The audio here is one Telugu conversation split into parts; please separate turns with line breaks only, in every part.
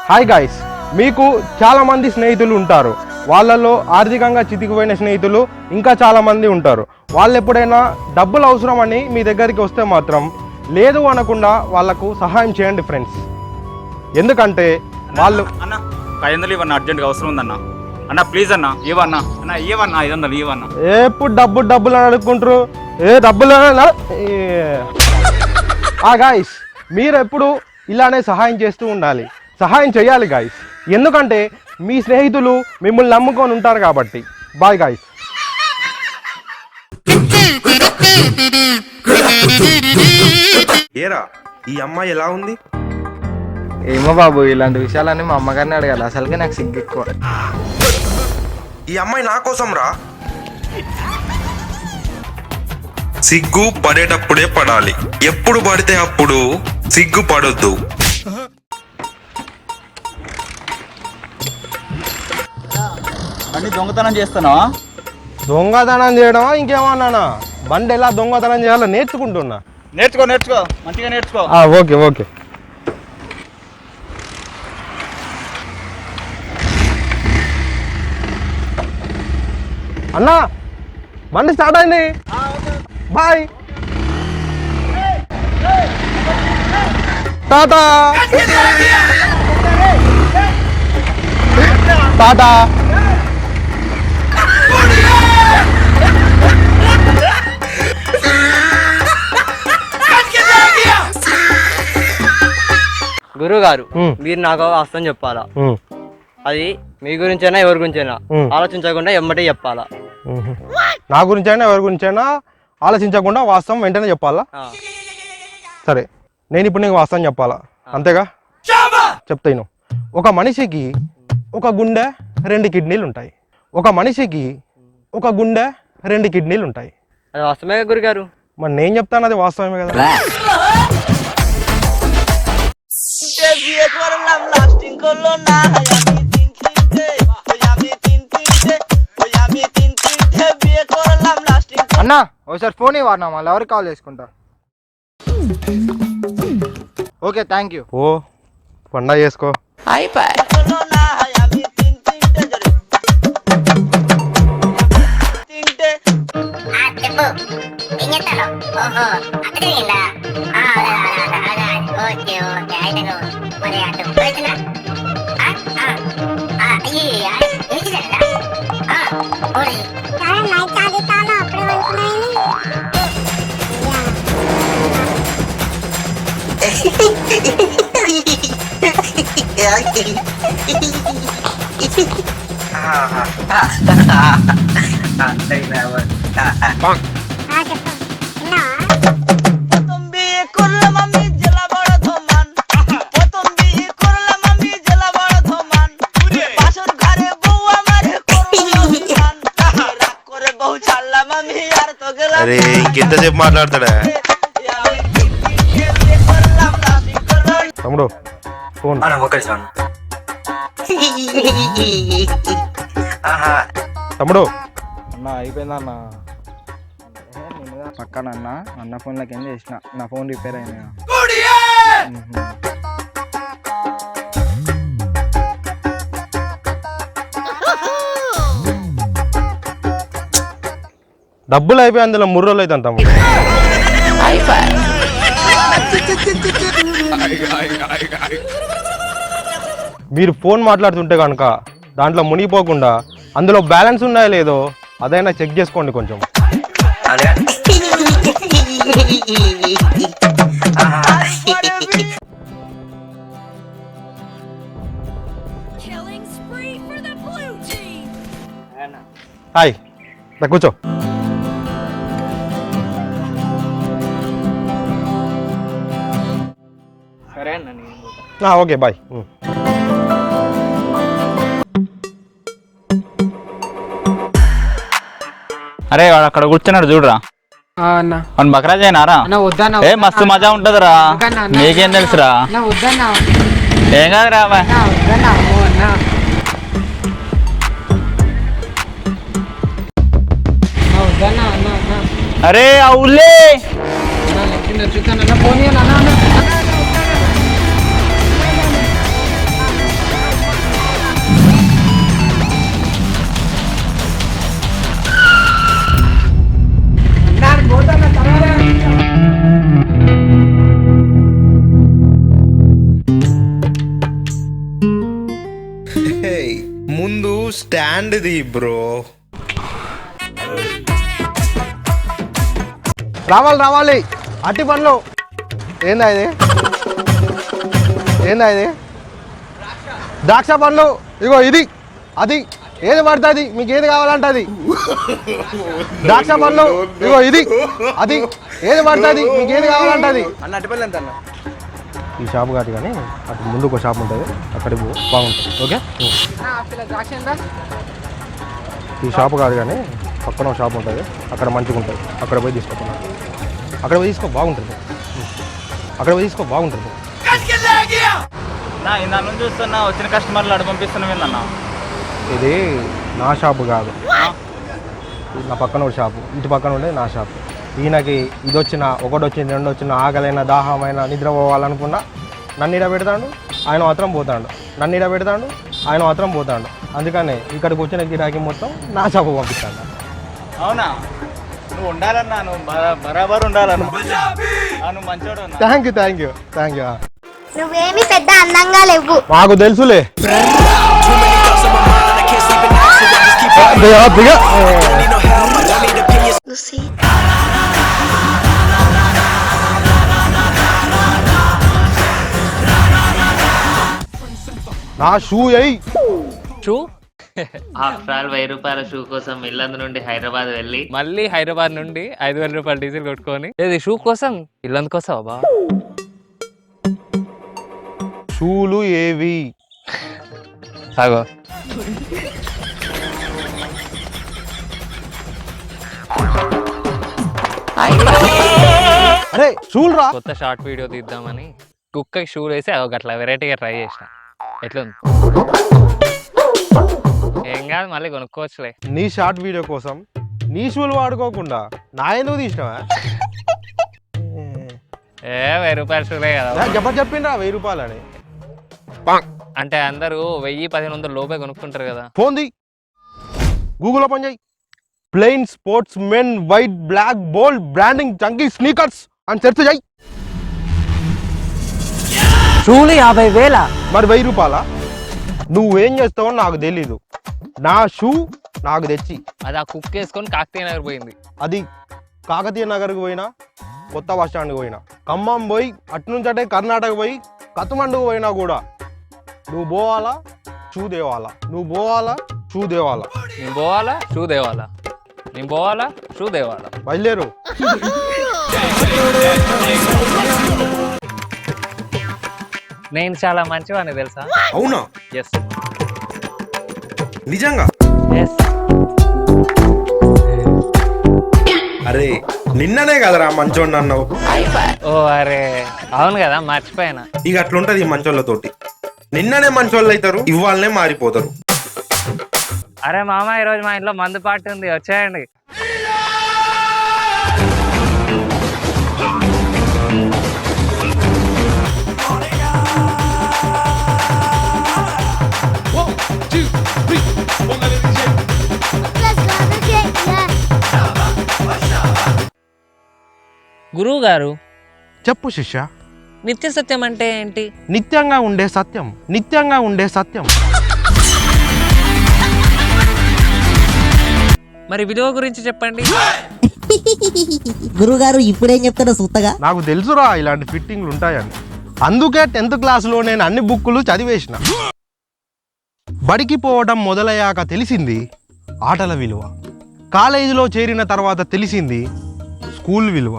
హాయ్ గాయ్స్, మీకు చాలామంది స్నేహితులు ఉంటారు. వాళ్ళల్లో ఆర్థికంగా చితికిపోయిన స్నేహితులు ఇంకా చాలామంది ఉంటారు. వాళ్ళు ఎప్పుడైనా డబ్బులు అవసరమని మీ దగ్గరికి వస్తే మాత్రం లేదు అనకుండా వాళ్ళకు సహాయం చేయండి ఫ్రెండ్స్. ఎందుకంటే వాళ్ళు
అన్న 500 ఇవ్వన్నా, అర్జెంట్గా అవసరం ఉందన్న. అన్న ప్లీజ్ అన్న ఇవ్వన్నా, అన్న ఇవ్వన్నా 500 ఇవ్వన్నా.
ఎప్పుడు డబ్బులు అని అడుక్కుంటారు. డబ్బులు గాయ్స్, మీరు ఎప్పుడు ఇలానే సహాయం చేస్తూ ఉండాలి, సహాయం చేయాలి గాయ్స్. ఎందుకంటే మీ స్నేహితులు మిమ్మల్ని నమ్ముకొని ఉంటారు కాబట్టి. Bye guys.
ఏరా ఈ అమ్మాయి ఎలా ఉంది?
ఏమో బాబు, ఇలాంటి విషయాలన్నీ మా అమ్మగారిని అడగాలి. అసలుకే నాకు సిగ్గు ఎక్కువ.
ఈ అమ్మాయి నా కోసం రా. సిగ్గు పడేటప్పుడే పడాలి, ఎప్పుడు పడితే అప్పుడు సిగ్గు పడొద్దు.
అన్ని దొంగతనం చేస్తున్నావా?
దొంగతనం చేయడమా ఇంకేమన్నానా? బండి ఎలా దొంగతనం చేయాలో నేర్చుకుంటున్నా.
నేర్చుకో మంచిగా నేర్చుకో.
Okay okay. అన్నా, బండి స్టార్ట్ అయింది. బాయ్. టాటా టాటా.
గురువుగారు, మీరు నాకు వాస్తవం చెప్పాలా? అది మీ గురించైనా ఎవరి గురించైనా ఆలోచించకుండా ఎమ్మటే చెప్పాలా?
నా గురించైనా ఎవరి గురించైనా ఆలోచించకుండా వాస్తవం వెంటనే చెప్పాలా? సరే, నేను ఇప్పుడు నీకు వాస్తవం చెప్పాలా, అంతేగా? చెప్తాను. ఒక మనిషికి ఒక గుండె 2 కిడ్నీలు ఉంటాయి. ఒక మనిషికి ఒక గుండె 2 కిడ్నీలు ఉంటాయి.
అది వాస్తవమే గురుగారు.
మరి నేను చెప్తాను అది వాస్తవమే కదా.
అన్నా ఒకసారి ఫోన్ ఇవ్వన్నా, మళ్ళీ ఎవరికి కాల్ చేసుకుంటా. Okay, thank you.
ఓ పండగ చేసుకో.
అరే ఇంకెంతసేపు మాట్లాడతాడా
తమ్ముడు? ఫోన్ తమ్ముడు.
అన్న అయిపోయిందన్న. పక్కన అన్న ఫోన్లోకి ఏం చేసిన, నా ఫోన్ రిపేర్ అయినా.
డబ్బులు అయిపోయి అందులో 3 రోజులు అవుతాను తమ్ముడు. మీరు ఫోన్ మాట్లాడుతుంటే కనుక దాంట్లో మునిగిపోకుండా అందులో బ్యాలెన్స్ ఉన్నాయో లేదో అదైనా చెక్ చేసుకోండి కొంచెం. హాయ్, కూర్చో.
సరే అన్న,
ఓకే బాయ్.
అరే వాడు అక్కడ కూర్చున్నాడు చూడరా. మన బకరాజ్ అయినారా? ఏ మస్తు మజా ఉంటదిరా. నీకేం తెలుసురా? ఏం కాదురా. అరే అవులే
స్టాండ్ ది బ్రో.
రావాలి అట్టి పండ్లు. ఏందా ఇది ద్రాక్ష పండ్లు. ఇగో ఇది అది ఏది పడుతుంది మీకు ఏది కావాలంటే అది. ద్రాక్ష పండ్లు. ఇగో ఇది అది ఏది పడుతుంది మీకు ఏది కావాలంటే అది.
అన్న అటుపల్లి ఎంత అన్న?
ఈ షాప్ కాదు కానీ అటు ముందు ఒక షాప్ ఉంటుంది, అక్కడికి బాగుంటుంది. ఓకే, ఈ షాప్ కాదు కానీ పక్కన ఒక షాప్ ఉంటుంది, అక్కడ మంచిగా ఉంటుంది. అక్కడ పోయి తీసుకోకుండా అక్కడ పోయి తీసుకో బాగుంటుంది.
నా ఇందా నుంచి చూస్తున్నా వచ్చిన కస్టమర్లు అడు పంపిస్తున్నాం ఏందన్నా.
ఇది నా షాపు కాదు, ఇది నా పక్కన ఒక షాపు, ఇటు పక్కన ఉండేది నా షాపు. ఈయనకి ఇది వచ్చిన ఒకటి వచ్చింది రెండు వచ్చిన ఆకలైన దాహమైన నిద్ర పోవాలనుకున్నా నన్ను ఇడ పెడతాడు, ఆయన మాత్రం పోతాడు. అందుకనే ఇక్కడికి వచ్చిన గిరాకీ మొత్తం నా షాపు పంపిస్తాను.
అవునా, నువ్వు ఉండాలన్నా, నువ్వు బరాబర్ ఉండాలన్నా. నువ్వు మంచోడు.
Thank you.
నువ్వేమి పెద్ద అందంగా లేవు.
మాకు తెలుసులే. నా షూ అయ్యి
షూ
ఆఫ్టర్ ఆల్ 1000 రూపాయల షూ కోసం ఇల్లందు నుండి హైదరాబాద్ వెళ్ళి
మళ్ళీ హైదరాబాద్ నుండి 5,000 రూపాయలు డీజిల్ కొట్టుకొని ఏది షూ కోసం ఇల్లందు కోసం బా.
షూలు ఏవి?
సాగో
అరే షూలు రా.
కొత్త షార్ట్ వీడియో తీద్దామని కుక్కకి షూ వేసి అట్లా వెరైటీగా ట్రై చేసిన. ఎట్లుంది? ఏం కాదు, మళ్ళీ కొనుక్కోవచ్చులే.
నీ షార్ట్ వీడియో కోసం నీ షూలు వాడుకోకుండా నా ఎందుకు తీసినావా?
1000 రూపాయల షూలే కదా.
చెప్పని చెప్పిండ్రా 1000 రూపాయలు అని.
అంటే అందరూ 1000-1500 లోపే కొనుక్కుంటారు కదా.
ఫోన్ ది, గూగుల్ ఓపెన్ చేయి. Plain sports men white black bold branding chunky sneakers అని సెర్చ్ చేయి.
షూలు 50,000.
మరి 1000 రూపాయల? నువ్వేం చేస్తావో నాకు తెలీదు. నా షూ నాకు తెచ్చి
అది ఆ కుక్ వేసుకొని కాకతీయ నగర్ పోయింది.
అది కాకతీయ నగర్కి పోయినా, కొత్త బస్ స్టాండ్కి పోయినా, ఖమ్మం పోయి అటునుంచి అంటే కర్ణాటక పోయి కత్మండుకు పోయినా కూడా నువ్వు పోవాలా షూ దేవాలా,
నేను పోవాలా షూ దేవాలా.
బయలుదేరు.
నేను చాలా మంచివాడిని తెలుసా.
అవునా?
ఎస్
నిజంగా?
ఎస్.
అరే నిన్ననే కదరా మంచోడిని అన్నావు.
ఓ అరే అవును కదా, మర్చిపోయినా.
ఇక అట్లుంటది ఈ మంచోళ్ళతోటి. నిన్ననే మంచోళ్ళు అవుతారు, ఇవాళనే మారిపోతారు.
అరే మామ, ఈరోజు మా ఇంట్లో మందు పార్టీ ఉంది, వచ్చేయండి. గురువు గారు
చెప్పు శిష్య.
నిత్య సత్యం అంటే ఏంటి?
నిత్యంగా ఉండే సత్యం.
మరి విలువ గురించి చెప్పండి.
గురుగారు ఇప్పుడేం చెప్తారో సూత్తగా.
నాకు తెలుసురా ఇలాంటి ఫిట్టింగ్లు ఉంటాయని. అందుకే 10th క్లాసులో నేను అన్ని బుక్కులు చదివేసిన. బడికి పోవడం మొదలయ్యాక తెలిసింది ఆటల విలువ. కాలేజీలో చేరిన తర్వాత తెలిసింది స్కూల్ విలువ.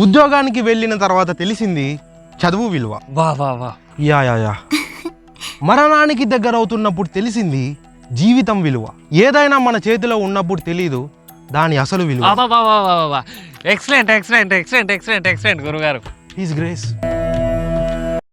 ఉద్యోగానికి వెళ్ళిన తర్వాత తెలిసింది చదువు విలువ. యా మరణానికి దగ్గరవుతున్నప్పుడు తెలిసింది జీవితం విలువ. ఏదైనా మన చేతిలో ఉన్నప్పుడు తెలీదు దాని అసలు విలువ.
ఎక్సలెంట్ గురుగారు.
His grace.